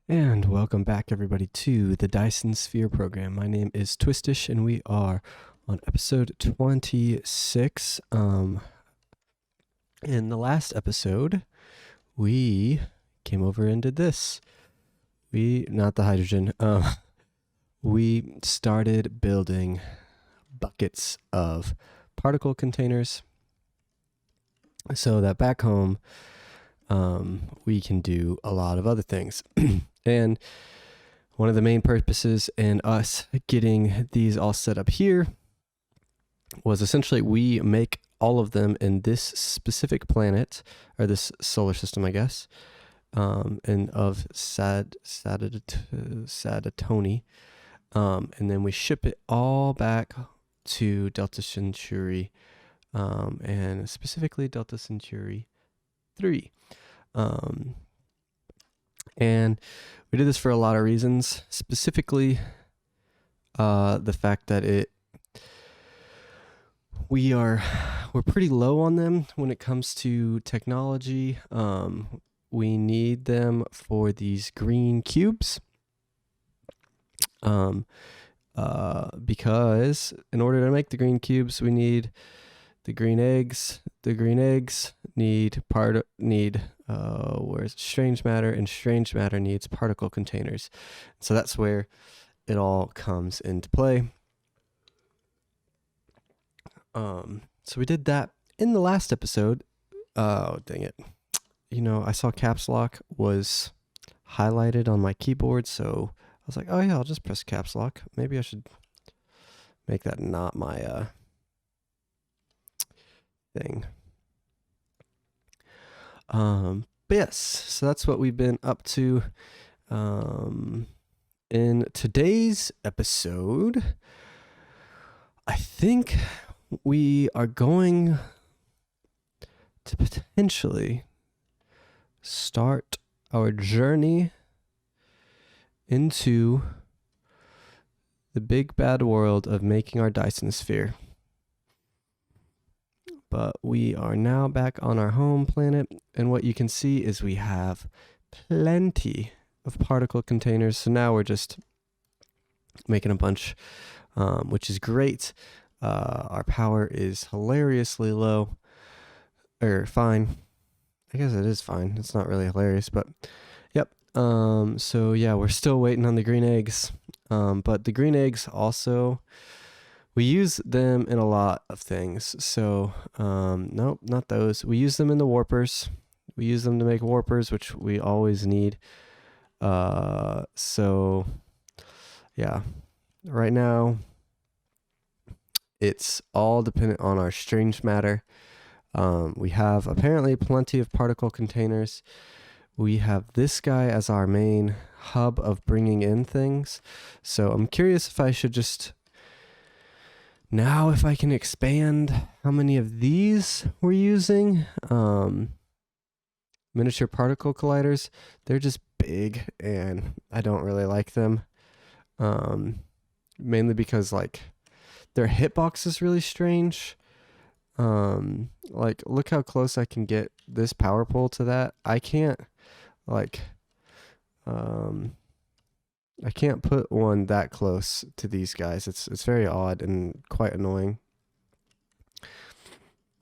And welcome back, everybody, to the Dyson Sphere Program. My name is Twistish, and we are on episode 26. In the last episode, we came over and did this. Not the hydrogen. We started building buckets of particle containers so that back home, we can do a lot of other things. And one of the main purposes in us getting these all set up here was essentially we make all of them in this specific planet, or this solar system, I guess, and of Sadatoni. And then we ship it all back to Delta Centauri, and specifically Delta Centauri 3. And we did this for a lot of reasons, specifically the fact that we're pretty low on them when it comes to technology. We need them for these green cubes, because in order to make the green cubes, we need the green eggs. The green eggs need where's strange matter, and strange matter needs particle containers. So that's where it all comes into play. So we did that in the last episode. Oh, dang it. I saw caps lock was highlighted on my keyboard, so I was like, oh yeah, I'll just press caps lock. Maybe I should make that not my thing. But yes, so that's what we've been up to. In today's episode, I think we are going to potentially start our journey into the big bad world of making our Dyson Sphere. But we are now back on our home planet, and what you can see is we have plenty of particle containers. So now we're just making a bunch, which is great. Our power is hilariously low, or fine. I guess it is fine. It's not really hilarious, but yep. So yeah, we're still waiting on the green eggs. But the green eggs also, we use them in a lot of things. So, nope, not those. We use them in the warpers. We use them to make warpers, which we always need. So, yeah. Right now, it's all dependent on our strange matter. We have apparently plenty of particle containers. We have this guy as our main hub of bringing in things. So I'm curious if I should just... Now, if I can expand how many of these we're using, miniature particle colliders, they're just big and I don't really like them. Mainly because their hitbox is really strange. Look how close I can get this power pole to that. I can't I can't put one that close to these guys. It's very odd and quite annoying.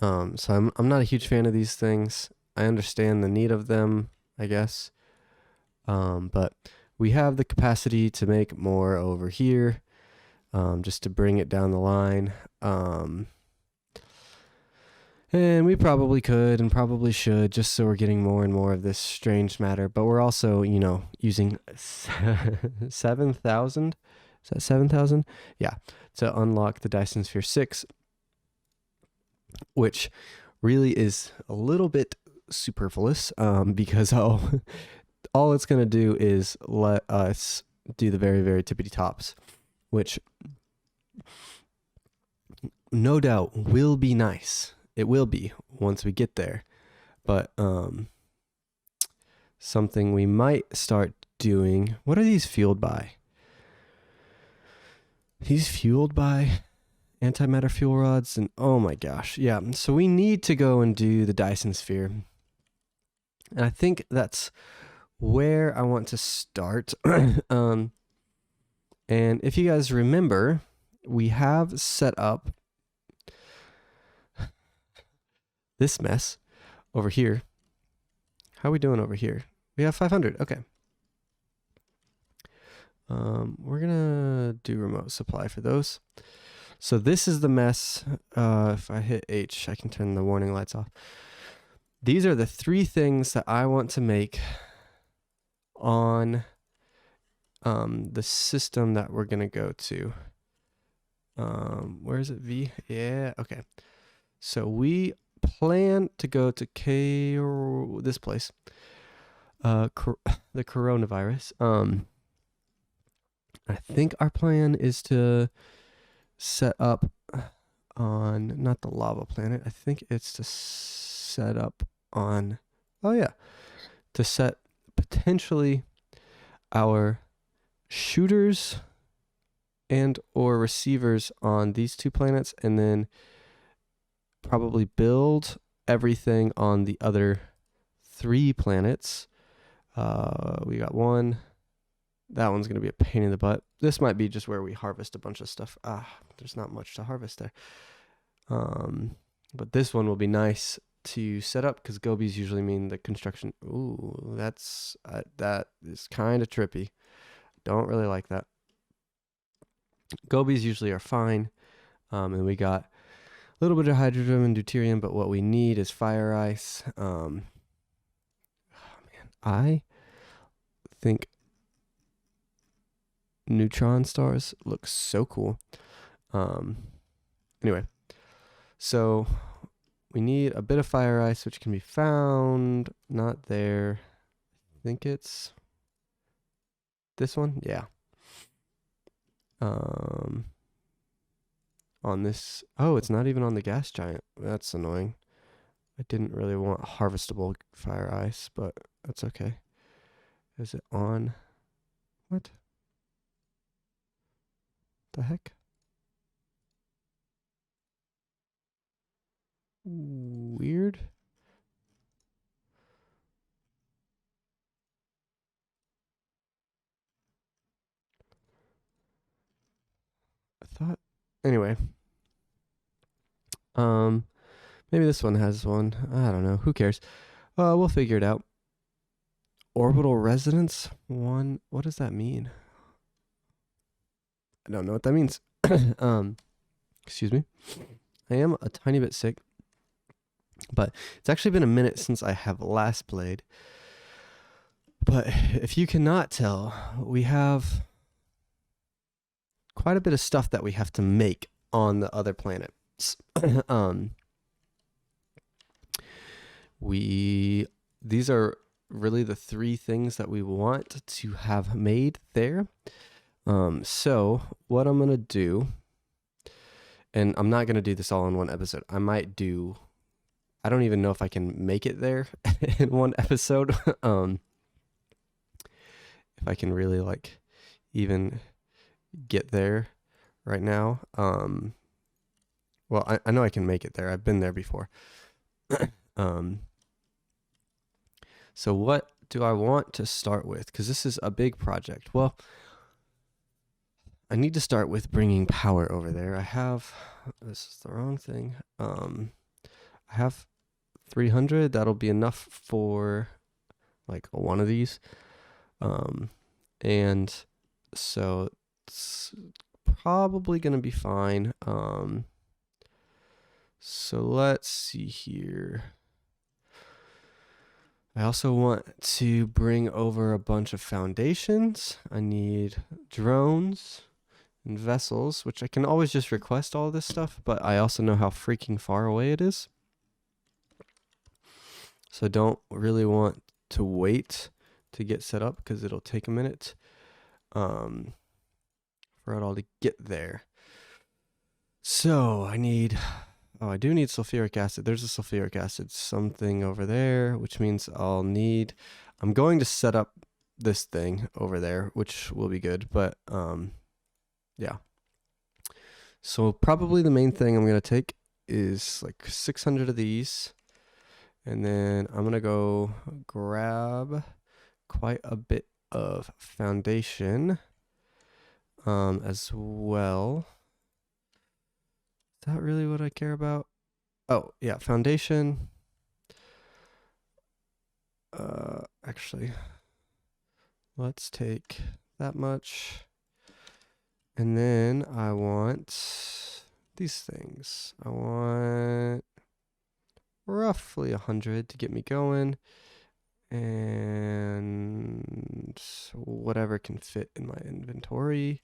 So I'm not a huge fan of these things. I understand the need of them, I guess. But we have the capacity to make more over here, just to bring it down the line. And we probably could and probably should, just so we're getting more and more of this strange matter. But we're also, using 7,000. Is that 7,000? Yeah, to unlock the Dyson Sphere 6, which really is a little bit superfluous, because all it's going to do is let us do the very, very tippity tops, which no doubt will be nice. It will be once we get there, but something we might start doing. What are these fueled by? These fueled by antimatter fuel rods, and oh my gosh, yeah. So we need to go and do the Dyson Sphere, and I think that's where I want to start. And if you guys remember, we have set up this mess over here. How are we doing over here? We have 500. Okay. We're gonna do remote supply for those. So this is the mess. If I hit H, I can turn the warning lights off. These are the 3 things that I want to make on the system that we're gonna go to. Where is it? V? Yeah. Okay. So we plan to go to this place. The coronavirus. I think our plan is to set up on not the lava planet. I think it's to set up on to set potentially our shooters and or receivers on these 2 planets, and then probably build everything on the other 3 planets. We got 1. That one's going to be a pain in the butt. This might be just where we harvest a bunch of stuff. There's not much to harvest there. But this one will be nice to set up because gobies usually mean the construction. Ooh, that is kind of trippy. Don't really like that. Gobies usually are fine. And we got a little bit of hydrogen and deuterium, but what we need is fire ice. I think neutron stars look so cool. Anyway, so we need a bit of fire ice, which can be found not there. I think it's this one. Yeah. On this. Oh, it's not even on the gas giant. That's annoying. I didn't really want harvestable fire ice, but that's okay. Is it on? What? The heck? Weird. I thought. Anyway. Maybe this one has one. I don't know. Who cares? We'll figure it out. Orbital resonance 1. What does that mean? I don't know what that means. Excuse me. I am a tiny bit sick, but it's actually been a minute since I have last played. But if you cannot tell, we have quite a bit of stuff that we have to make on the other planets. These are really the 3 things that we want to have made there. So what I'm gonna do, and I'm not gonna do this all in one episode. I don't even know if I can make it there in one episode. If I can really even get there right now. Well, I know I can make it there. I've been there before. So what do I want to start with? Because this is a big project. Well, I need to start with bringing power over there. This is the wrong thing. I have 300. That'll be enough for one of these. And so it's probably going to be fine. So let's see here. I also want to bring over a bunch of foundations. I need drones and vessels, which I can always just request all this stuff, but I also know how freaking far away it is. So don't really want to wait to get set up because it'll take a minute for it all to get there. So I do need sulfuric acid. There's a sulfuric acid something over there, which means I'm going to set up this thing over there, which will be good, but yeah. So probably the main thing I'm going to take is 600 of these, and then I'm going to go grab quite a bit of foundation as well. Is that really what I care about? Oh, yeah, foundation. Actually, let's take that much. And then I want these things. I want roughly 100 to get me going. And whatever can fit in my inventory.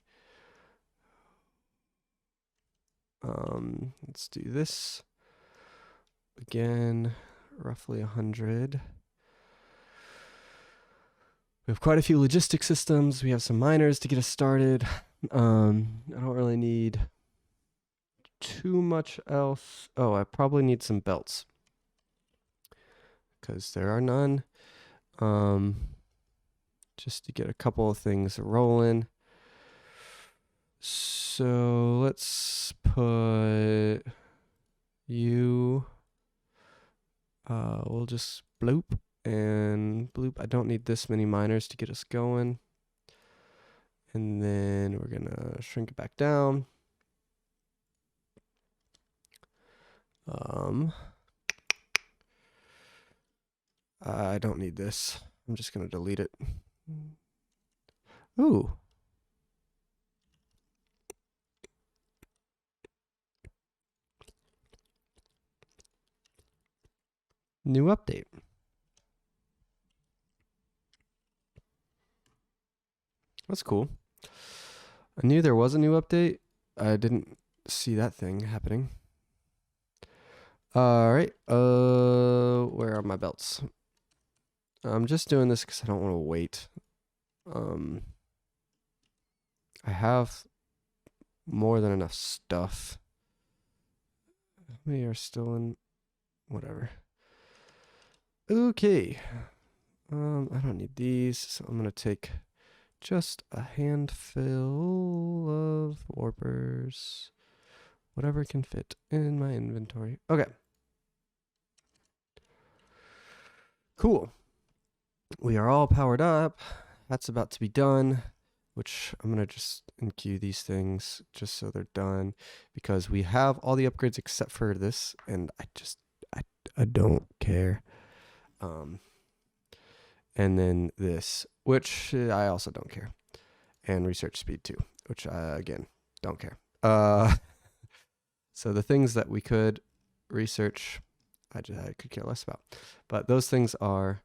Let's do this. Again, roughly 100. We have quite a few logistic systems. We have some miners to get us started. I don't really need too much else. Oh, I probably need some belts, because there are none. Just to get a couple of things rolling. So let's put you, we'll just bloop and bloop. I don't need this many miners to get us going. And then we're gonna shrink it back down. I don't need this. I'm just gonna delete it. Ooh. New update. That's cool. I knew there was a new update. I didn't see that thing happening. All right. Where are my belts? I'm just doing this because I don't want to wait. I have more than enough stuff. How many are still in? Whatever. Okay. I don't need these, so I'm gonna take just a handful of warpers. Whatever can fit in my inventory. Okay. Cool. We are all powered up. That's about to be done, which I'm going to just enqueue these things just so they're done, because we have all the upgrades except for this, and I don't care. And then this, which I also don't care. And research speed too, which I, again, don't care. So the things that we could research, I could care less about. But those things are,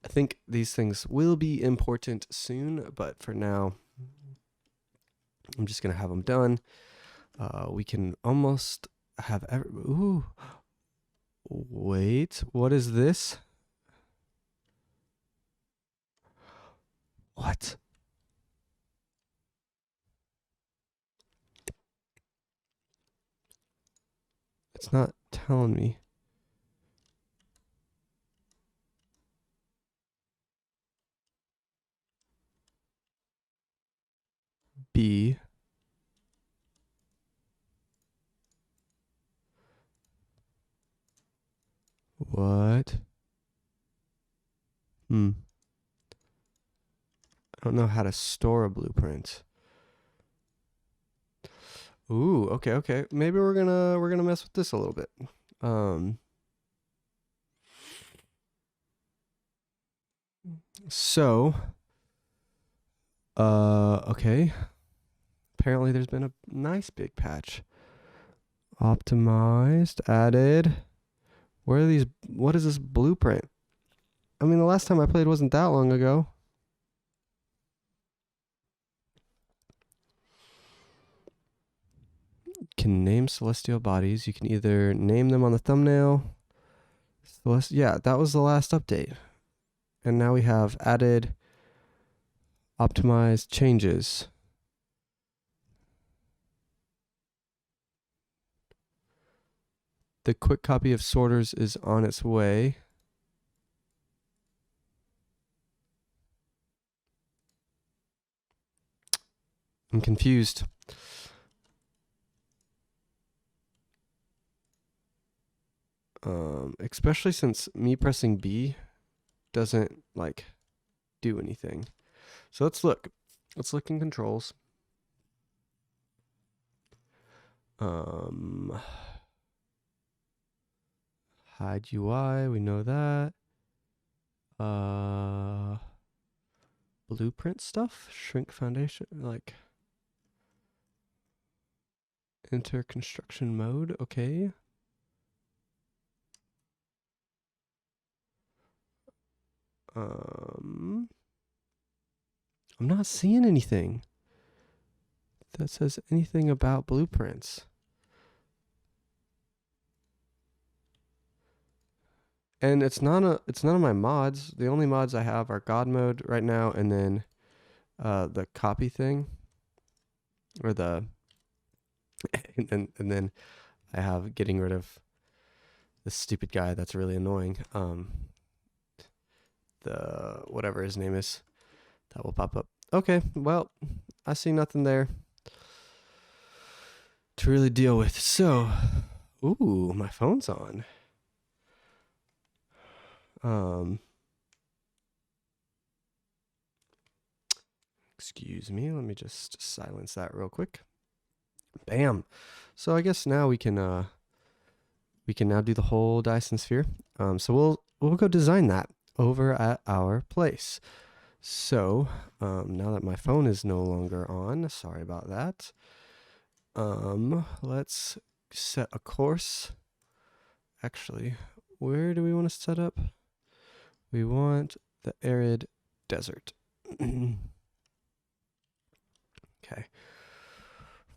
I think these things will be important soon, but for now, I'm just going to have them done. We can almost have ooh. Wait, what is this? What? It's not telling me. B. What? I don't know how to store a blueprint. Ooh, okay. Maybe we're gonna mess with this a little bit. So, okay. Apparently there's been a nice big patch. Optimized, added. Where are these? What is this blueprint? I mean, the last time I played wasn't that long ago. Can name celestial bodies. You can either name them on the thumbnail. Yeah, that was the last update. And now we have added optimized changes. The quick copy of sorters is on its way. I'm confused. Especially since me pressing B doesn't, like, do anything. So let's look. Let's look in controls. Hide UI, we know that. Blueprint stuff, shrink foundation, like enter construction mode, okay. I'm not seeing anything that says anything about blueprints. And it's none of my mods. The only mods I have are God mode right now, and then the copy thing, or the and then I have getting rid of this stupid guy that's really annoying. The whatever his name is, that will pop up. Okay, well, I see nothing there to really deal with. So, ooh, my phone's on. Excuse me, let me just silence that real quick. Bam. So I guess now we can now do the whole Dyson Sphere. So we'll go design that over at our place. So now that my phone is no longer on, sorry about that. Let's set a course. Actually, where do we want to set up? We want the arid desert. Okay.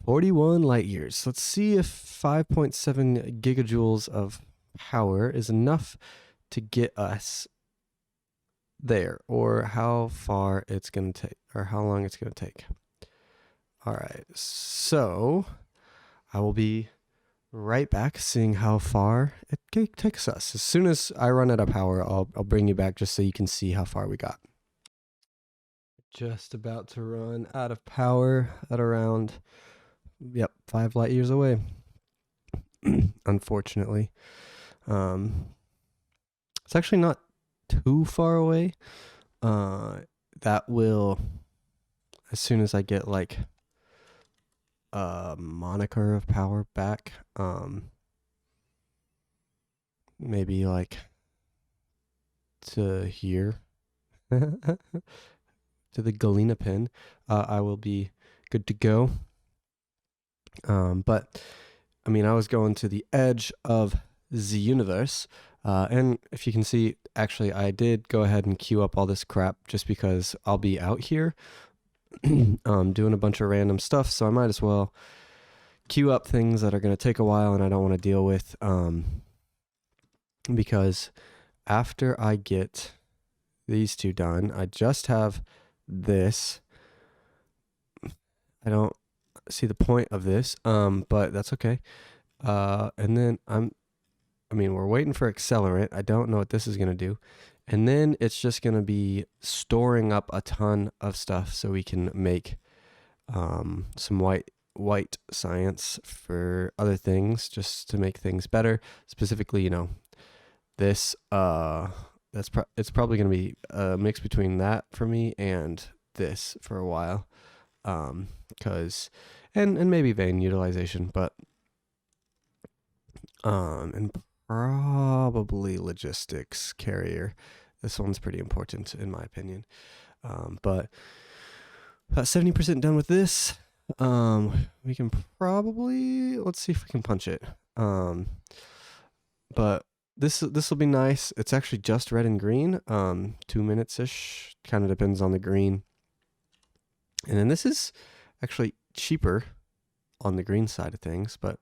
41 light years. Let's see if 5.7 gigajoules of power is enough to get us there, or how far it's going to take, or how long it's going to take. All right. So I will be right back, seeing how far it takes us. As soon as I run out of power, I'll bring you back just so you can see how far we got. Just about to run out of power at around, 5 light years away. Unfortunately. It's actually not too far away. That will, as soon as I get like a moniker of power back, maybe like to here, to the Galena pin, I will be good to go. But I mean, I was going to the edge of the universe, and if you can see, actually, I did go ahead and queue up all this crap just because I'll be out here doing a bunch of random stuff, so I might as well queue up things that are going to take a while and I don't want to deal with, because after I get these two done, I just have this. I don't see the point of this, but that's okay. And then we're waiting for accelerant. I don't know what this is going to do. And then it's just going to be storing up a ton of stuff so we can make some white science for other things, just to make things better. Specifically, this it's probably going to be a mix between that for me and this for a while, because and maybe vein utilization, but and probably logistics carrier. This one's pretty important in my opinion. But about 70% done with this. We can probably, let's see if we can punch it. But this will be nice. It's actually just red and green. 2 minutes ish. Kind of depends on the green. And then this is actually cheaper on the green side of things, but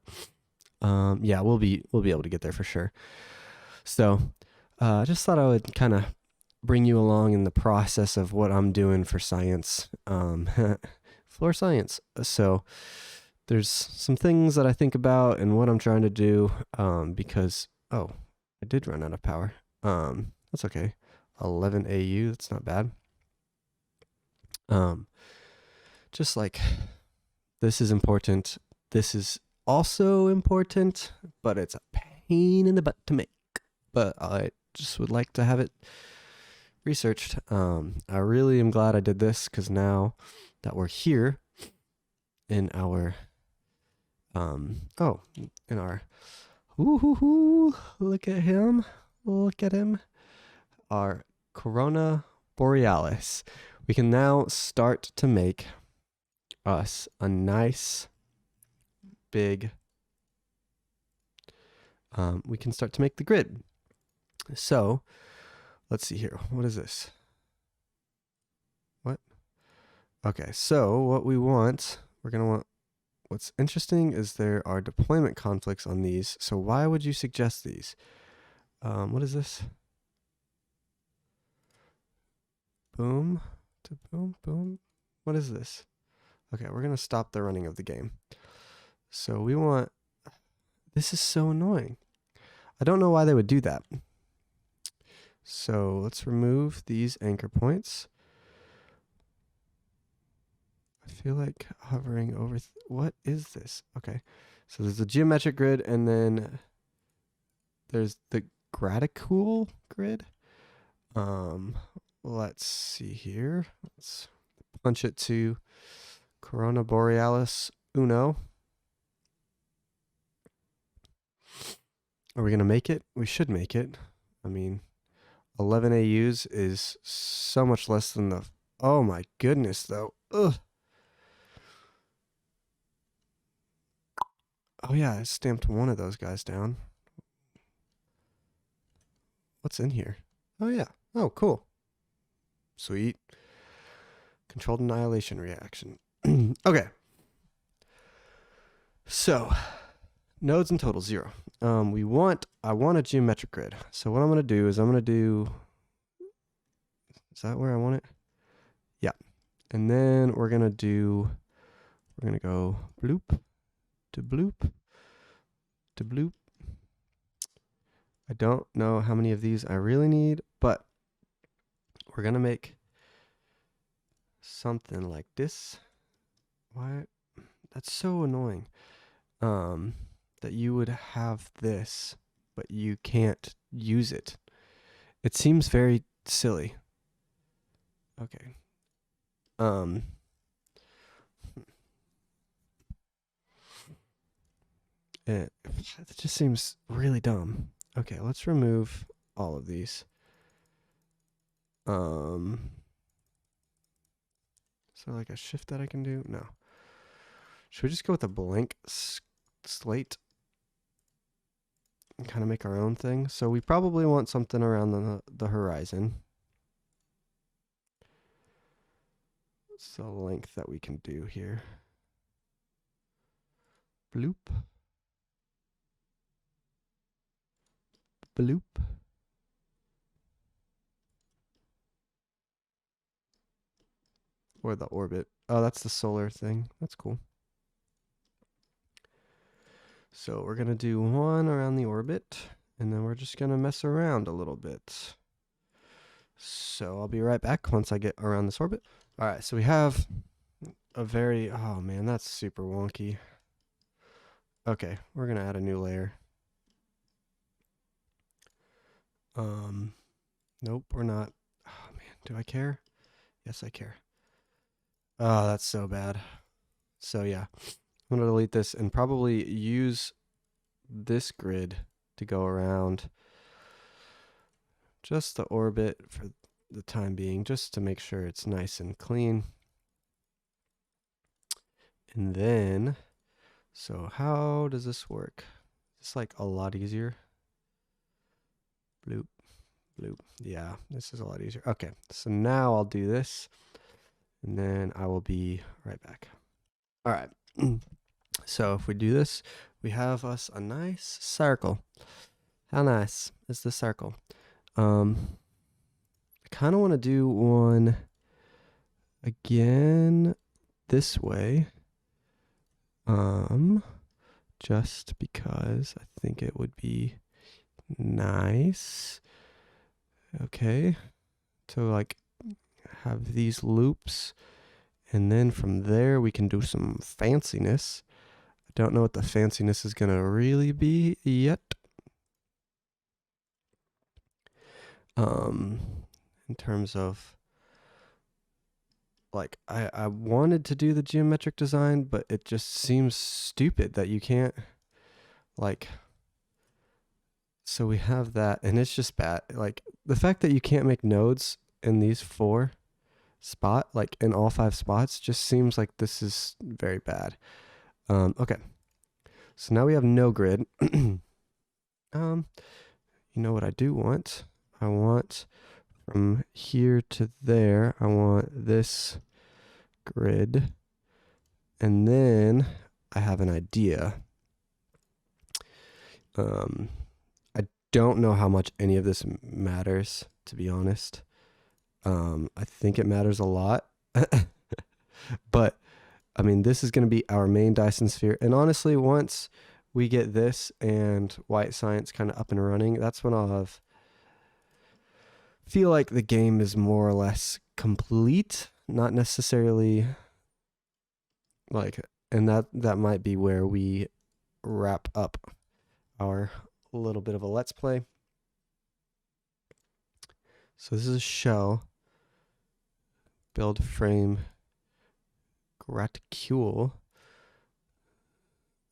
yeah, we'll be able to get there for sure. So I just thought I would kind of bring you along in the process of what I'm doing for science, floor science. So there's some things that I think about and what I'm trying to do, because I did run out of power. That's okay. 11 AU, that's not bad. Just like this is important. This is also important, but it's a pain in the butt to make. But I just would like to have it researched. I really am glad I did this because now that we're here in our in our look at him, our Corona Borealis, we can now start to make us a nice big we can start to make the grid. So let's see here. What is this? What? Okay, so what we want, we're going to want, what's interesting is there are deployment conflicts on these. So why would you suggest these? What is this? Boom to boom, boom. What is this? Okay, we're going to stop the running of the game. So we want, this is so annoying. I don't know why they would do that. So let's remove these anchor points. I feel like hovering over, what is this? Okay, so there's the geometric grid and then there's the graticule grid. Let's see here. Let's punch it to Corona Borealis Uno. Are we going to make it? We should make it. I mean, 11 AUs is so much less than the... Oh my goodness, though. Ugh. Oh yeah, I stamped one of those guys down. What's in here? Oh yeah. Oh, cool. Sweet. Controlled annihilation reaction. Okay. So, nodes in total, 0. I want a geometric grid. So what I'm going to do is is that where I want it? Yeah. And then we're going to go bloop to bloop to bloop. I don't know how many of these I really need, but we're going to make something like this. Why? That's so annoying. That you would have this, but you can't use it. It seems very silly. Okay. It just seems really dumb. Okay, let's remove all of these. Is there like a shift that I can do? No. Should we just go with a blank slate and kind of make our own thing? So we probably want something around the horizon. What's the length that we can do here? Bloop. Bloop. Or the orbit. Oh, that's the solar thing. That's cool. So we're going to do one around the orbit, and then we're just going to mess around a little bit. So I'll be right back once I get around this orbit. All right, so we have a very, oh man, that's super wonky. Okay, we're going to add a new layer. Nope, we're not. Oh man, do I care? Yes, I care. Oh, that's so bad. So yeah, I'm going to delete this and probably use this grid to go around just the orbit for the time being, just to make sure it's nice and clean. And then, so how does this work? It's like a lot easier. Bloop, bloop. Yeah, this is a lot easier. Okay, so now I'll do this, and then I will be right back. All right. So if we do this, we have us a nice circle. How nice is the circle? I kind of want to do one again this way. Just because I think it would be nice. Okay. To like have these loops, and then from there we can do some fanciness. I don't know what the fanciness is going to really be yet. in terms of like I wanted to do the geometric design, but it just seems stupid that you can't like. So we have that, and it's just bad. Like the fact that you can't make nodes in these 4 like in all 5 spots, just seems like this is very bad. Okay, so now we have no grid. You know what I do want? I want from here to there, I want this grid. And then I have an idea. I don't know how much any of this matters, to be honest. I think it matters a lot. But, I mean, this is going to be our main Dyson Sphere. And honestly, once we get this and White Science kind of up and running, that's when I'll feel like the game is more or less complete. Not necessarily like, and that might be where we wrap up our little bit of a let's play. So this is a shell. Build frame graticule.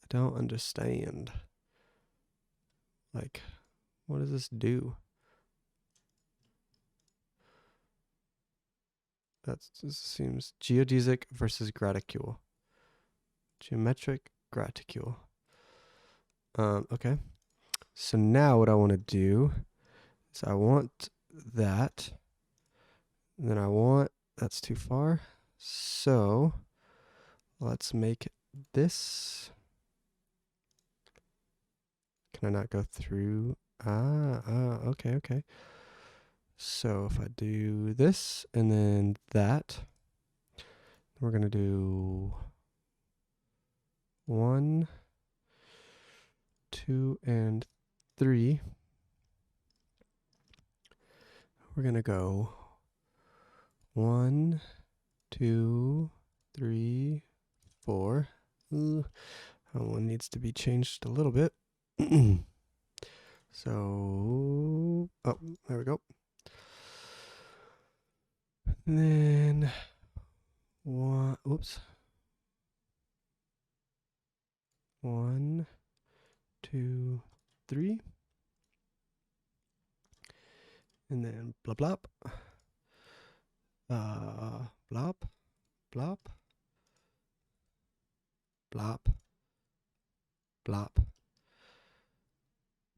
I don't understand. Like, what does this do? This seems geodesic versus graticule. Geometric graticule. Okay. So now what I want to do is I want that. And then I want, that's too far. So let's make this. Can I not go through? Okay. So if I do this and then that, we're going to do 1, 2, and 3. We're going to go 1, 2, 3, 4. That one needs to be changed a little bit. So, oh, there we go. And then 1, 2, 3. And then blop blop. Blop, blop, blop, blop.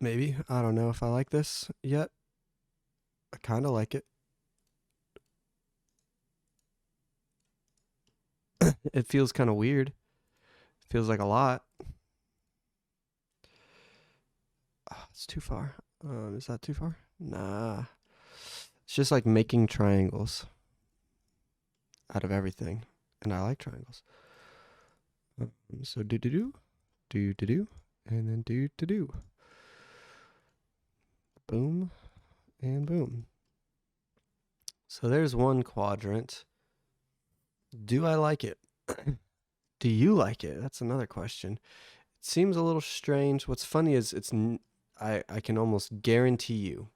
Maybe. I don't know if I like this yet. I kind of like it. It feels kind of weird. Feels like a lot. Oh, it's too far. Is that too far? Nah. It's just like making triangles out of everything. And I like triangles. So do, and then do. Boom, and boom. So there's one quadrant. Do I like it? Do you like it? That's another question. It seems a little strange. What's funny is I can almost guaranteed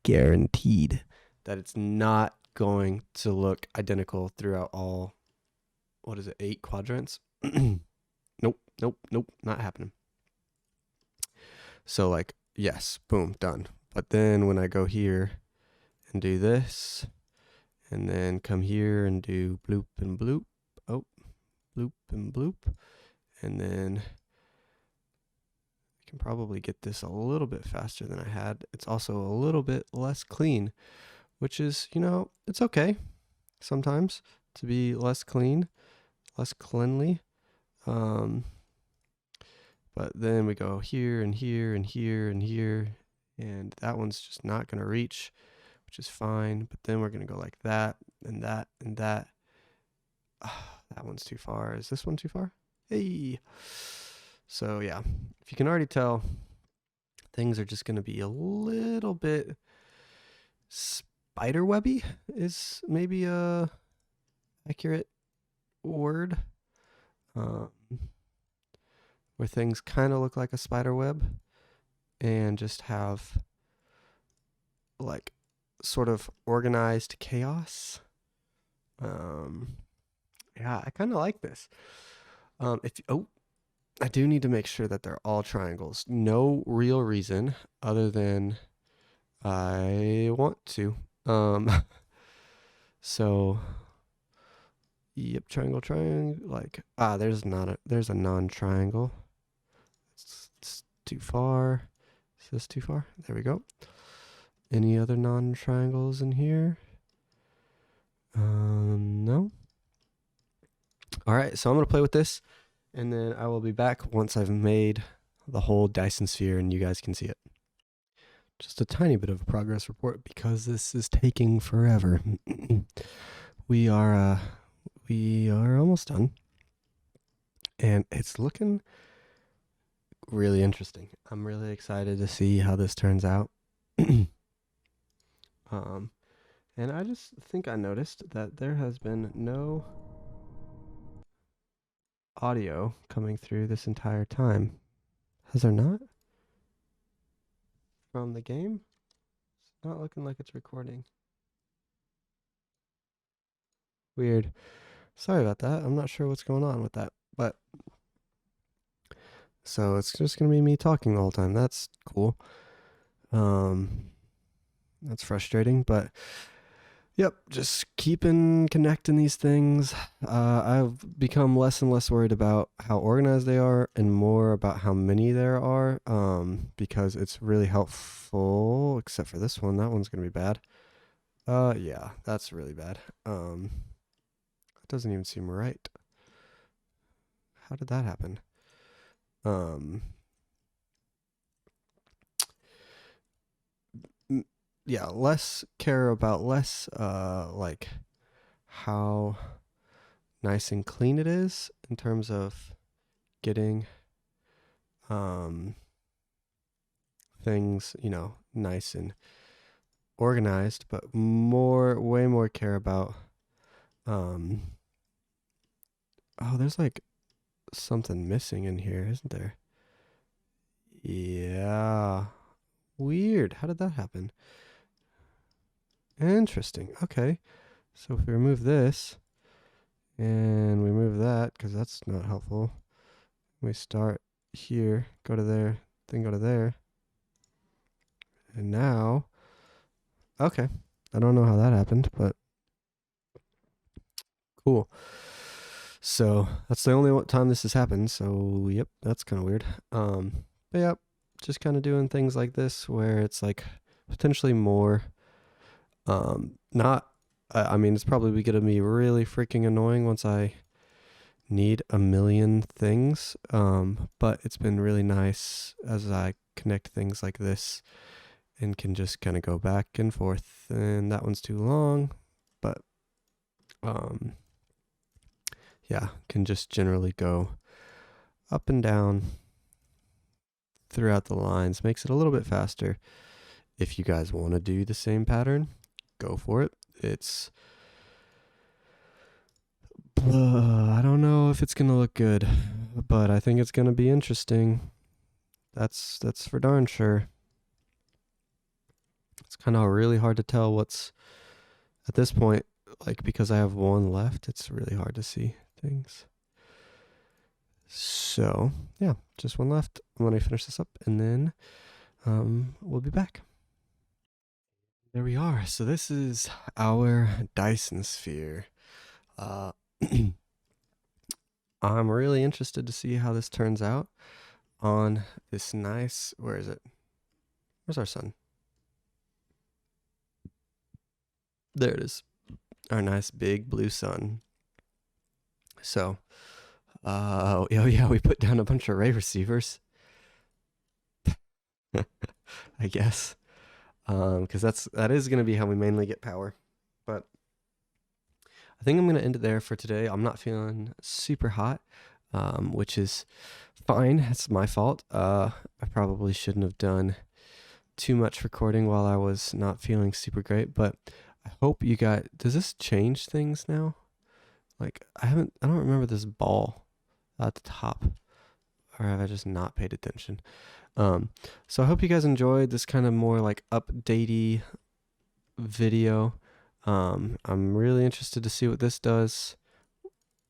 that it's not going to look identical throughout all, 8 quadrants? Nope, not happening. So like, yes, boom, done. But then when I go here and do this, and then come here and do bloop and bloop, bloop and bloop, and then I can probably get this a little bit faster than I had. It's also a little bit less clean, which is, it's okay sometimes to be less clean, less cleanly. But then we go here and here and here and here, and that one's just not going to reach, which is fine. But then we're going to go like that and that and that. That one's too far. Is this one too far? Hey. So yeah, if you can already tell, things are just going to be a little bit spiderwebby is maybe a accurate word. Where things kind of look like a spider web and just have like sort of organized chaos. Yeah, I kind of like this. If oh, I do need to make sure that they're all triangles. No real reason other than I want to. So yep, triangle, triangle. Like there's a non-triangle. It's too far. Is this too far? There we go. Any other non-triangles in here? No. All right, so I'm gonna play with this, and then I will be back once I've made the whole Dyson Sphere and you guys can see it. Just a tiny bit of a progress report because this is taking forever. we are almost done, and it's looking really interesting. I'm really excited to see how this turns out. And I just think I noticed that there has been no audio coming through this entire time. Has there not? From the game? It's not looking like it's recording. Weird. Sorry about that. I'm not sure what's going on with that. But so it's just gonna be me talking the whole time. That's cool. That's frustrating, but yep, just keeping connecting these things. I've become less and less worried about how organized they are and more about how many there are, because it's really helpful, except for this one. That one's going to be bad. Yeah, that's really bad. It doesn't even seem right. How did that happen? Yeah, less care about like how nice and clean it is in terms of getting things, nice and organized, but way more care about oh, there's like something missing in here, isn't there? Yeah. Weird. How did that happen? Interesting. Okay. So if we remove this and we move that, because that's not helpful, we start here, go to there, then go to there. And now, okay. I don't know how that happened, but cool. So that's the only time this has happened. So yep, that's kind of weird. But yep, just kind of doing things like this where it's like potentially more. Not. I mean, it's probably gonna be really freaking annoying once I need a million things. But it's been really nice as I connect things like this and can just kind of go back and forth. And that one's too long, but yeah, can just generally go up and down throughout the lines. Makes it a little bit faster. If you guys want to do the same pattern, go for it. It's I don't know if it's gonna look good, but I think it's gonna be interesting. That's for darn sure. It's kind of really hard to tell what's at this point, like because I have one left, it's really hard to see things. So yeah, just one left. I'm gonna finish this up and then we'll be back. There we are. So this is our Dyson Sphere. I'm really interested to see how this turns out on this nice, where is it? Where's our sun? There it is. Our nice big blue sun. So, oh yeah, we put down a bunch of array receivers. I guess. Because that is going to be how we mainly get power. But I think I'm going to end it there for today. I'm not feeling super hot, which is fine. It's my fault. I probably shouldn't have done too much recording while I was not feeling super great, but I hope you got. Does this change things now? Like I don't remember this ball at the top, or have I just not paid attention? So I hope you guys enjoyed this kind of more like updatey video. I'm really interested to see what this does.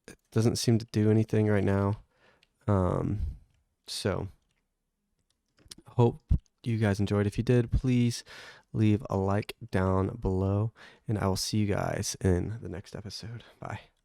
It doesn't seem to do anything right now. So hope you guys enjoyed. If you did, please leave a like down below, and I will see you guys in the next episode. Bye.